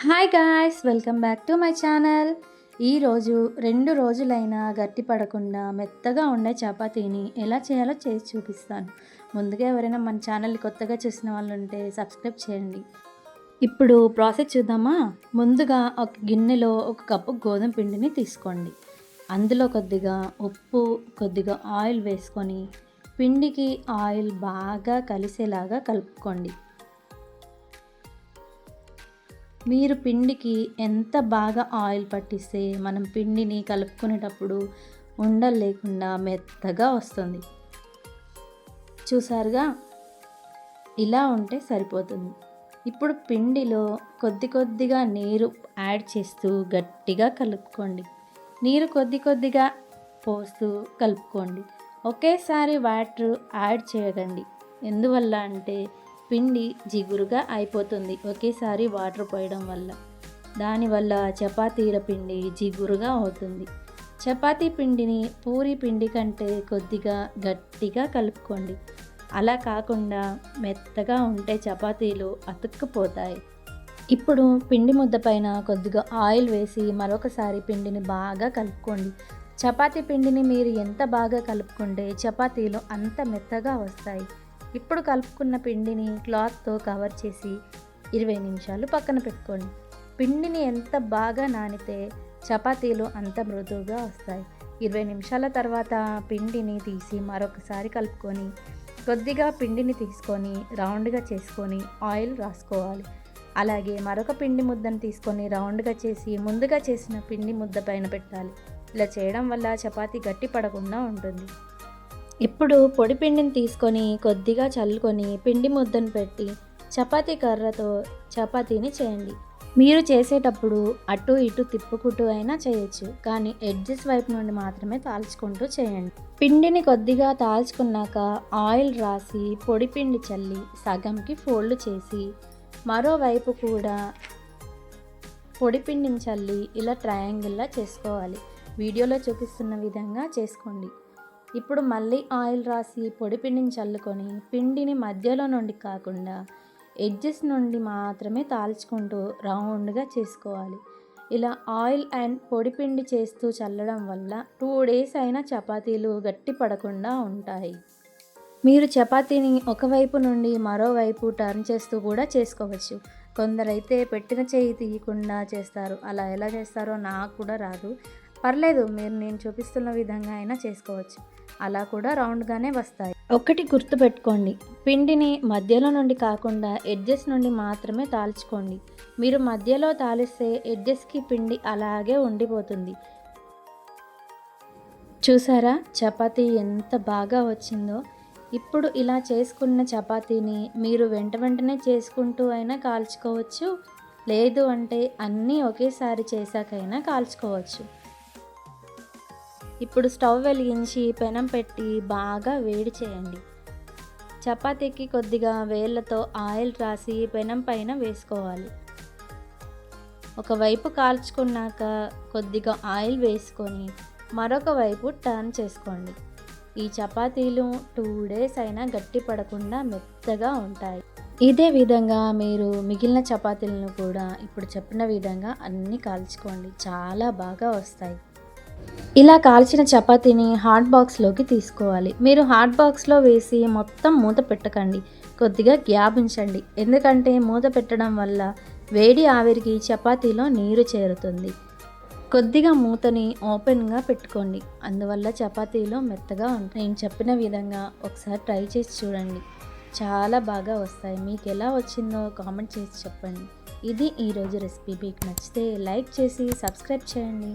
Hi guys, welcome back to my channel. ఈరోజు 2 రోజులైనా గట్టి పడకుండా మెత్తగా ఉండే చపాతీని ఎలా చేయాలో చేసి చూపిస్తాను. ముందుగా ఎవరైనా మన ఛానల్ని కొత్తగా చూసిన వాళ్ళు ఉంటే సబ్స్క్రైబ్ చేయండి. ఇప్పుడు ప్రాసెస్ చూద్దామా. ముందుగా ఒక గిన్నెలో 1 కప్పు గోధుమ పిండిని తీసుకోండి. అందులో కొద్దిగా ఉప్పు, కొద్దిగా ఆయిల్ వేసుకొని పిండికి ఆయిల్ బాగా కలిసేలాగా కలుపుకోండి. మీరు పిండికి ఎంత బాగా ఆయిల్ పట్టిస్తే మనం పిండిని కలుపుకునేటప్పుడు ఉండలు లేకుండా మెత్తగా వస్తుంది. చూసారుగా, ఇలా ఉంటే సరిపోతుంది. ఇప్పుడు పిండిలో కొద్దిగా నీరు యాడ్ చేస్తూ గట్టిగా కలుపుకోండి. నీరు కొద్దిగా పోస్తూ కలుపుకోండి. ఒకేసారి వాటర్ యాడ్ చేయకండి. ఎందువల్ల అంటే పిండి జిగురుగా అయిపోతుంది ఒకేసారి వాటర్ పోయడం వల్ల. దానివల్ల చపాతీల పిండి జిగురుగా అవుతుంది. చపాతీ పిండిని పూరి పిండి కంటే కొద్దిగా గట్టిగా కలుపుకోండి. అలా కాకుండా మెత్తగా ఉంటే చపాతీలు అతుక్కుపోతాయి. ఇప్పుడు పిండి ముద్ద పైన కొద్దిగా ఆయిల్ వేసి మరొకసారి పిండిని బాగా కలుపుకోండి. చపాతీ పిండిని మీరు ఎంత బాగా కలుపుకుంటే చపాతీలు అంత మెత్తగా వస్తాయి. ఇప్పుడు కలుపుకున్న పిండిని క్లాత్తో కవర్ చేసి 20 నిమిషాలు పక్కన పెట్టుకోండి. పిండిని ఎంత బాగా నానితే చపాతీలు అంత మృదువుగా వస్తాయి. 20 నిమిషాల తర్వాత పిండిని తీసి మరొకసారి కలుపుకొని కొద్దిగా పిండిని తీసుకొని రౌండ్గా చేసుకొని ఆయిల్ రాసుకోవాలి. అలాగే మరొక పిండి ముద్దను తీసుకొని రౌండ్గా చేసి ముందుగా చేసిన పిండి ముద్ద పైన పెట్టాలి. ఇలా చేయడం వల్ల చపాతీ గట్టి పడకుండా ఉంటుంది. ఇప్పుడు పొడి పిండిని తీసుకొని కొద్దిగా చల్లుకొని పిండి ముద్దను పెట్టి చపాతీ కర్రతో చపాతీని చేయండి. మీరు చేసేటప్పుడు అటు ఇటు తిప్పుకుంటూ అయినా చేయొచ్చు, కానీ ఎడ్జెస్ వైపు నుండి మాత్రమే తాల్చుకుంటూ చేయండి. పిండిని కొద్దిగా తాల్చుకున్నాక ఆయిల్ రాసి పొడి పిండి చల్లి సగంకి ఫోల్డ్ చేసి మరోవైపు కూడా పొడి పిండిని చల్లి ఇలా ట్రయాంగిల్లా చేసుకోవాలి. వీడియోలో చూపిస్తున్న విధంగా చేసుకోండి. ఇప్పుడు మళ్ళీ ఆయిల్ రాసి పొడి పిండిని చల్లుకొని పిండిని మధ్యలో నుండి కాకుండా ఎడ్జెస్ నుండి మాత్రమే తాల్చుకుంటూ రౌండ్గా చేసుకోవాలి. ఇలా ఆయిల్ అండ్ పొడి పిండి చేస్తూ చల్లడం వల్ల 2 డేస్ అయినా చపాతీలు గట్టి పడకుండా ఉంటాయి. మీరు చపాతీని ఒకవైపు నుండి మరోవైపు టర్న్ చేస్తూ కూడా చేసుకోవచ్చు. కొందరైతే పెట్టిన చేయి తీయకుండా చేస్తారు. అలా ఎలా చేస్తారో నాకు కూడా రాదు. పర్లేదు, మీరు నేను చూపిస్తున్న విధంగా అయినా చేసుకోవచ్చు. అలా కూడా రౌండ్గానే వస్తాయి. ఒకటి గుర్తుపెట్టుకోండి, పిండిని మధ్యలో నుండి కాకుండా ఎడ్జెస్ నుండి మాత్రమే తాల్చుకోండి. మీరు మధ్యలో తాలిస్తే ఎడ్జెస్కి పిండి అలాగే ఉండిపోతుంది. చూసారా చపాతీ ఎంత బాగా వచ్చిందో. ఇప్పుడు ఇలా చేసుకున్న చపాతీని మీరు వెంటనే చేసుకుంటూ అయినా కాల్చుకోవచ్చు, లేదు అంటే అన్నీ ఒకేసారి చేశాకైనా కాల్చుకోవచ్చు. ఇప్పుడు స్టవ్ వెలిగించి పెనం పెట్టి బాగా వేడి చేయండి. చపాతీకి కొద్దిగా వేళ్ళతో ఆయిల్ రాసి పెనం పైన వేసుకోవాలి. ఒకవైపు కాల్చుకున్నాక కొద్దిగా ఆయిల్ వేసుకొని మరొక వైపు టర్న్ చేసుకోండి. ఈ చపాతీలు 2 డేస్ అయినా గట్టి పడకుండా మెత్తగా ఉంటాయి. ఇదే విధంగా మీరు మిగిలిన చపాతీలను కూడా ఇప్పుడు చెప్పిన విధంగా అన్నీ కాల్చుకోండి, చాలా బాగా వస్తాయి. ఇలా కాల్చిన చపాతీని హాట్ బాక్స్లోకి తీసుకోవాలి. మీరు హాట్ బాక్స్లో వేసి మొత్తం మూత పెట్టకండి, కొద్దిగా గ్యాప్ ఉంచండి. ఎందుకంటే మూత పెట్టడం వల్ల వేడి ఆవిరికి చపాతీలో నీరు చేరుతుంది. కొద్దిగా మూతని ఓపెన్గా పెట్టుకోండి, అందువల్ల చపాతీలు మెత్తగా ఉంటాయి. నేను చెప్పిన విధంగా ఒకసారి ట్రై చేసి చూడండి, చాలా బాగా వస్తాయి. మీకు ఎలా వచ్చిందో కామెంట్ చేసి చెప్పండి. ఇది ఈరోజు రెసిపీ. మీకు నచ్చితే లైక్ చేసి సబ్స్క్రైబ్ చేయండి.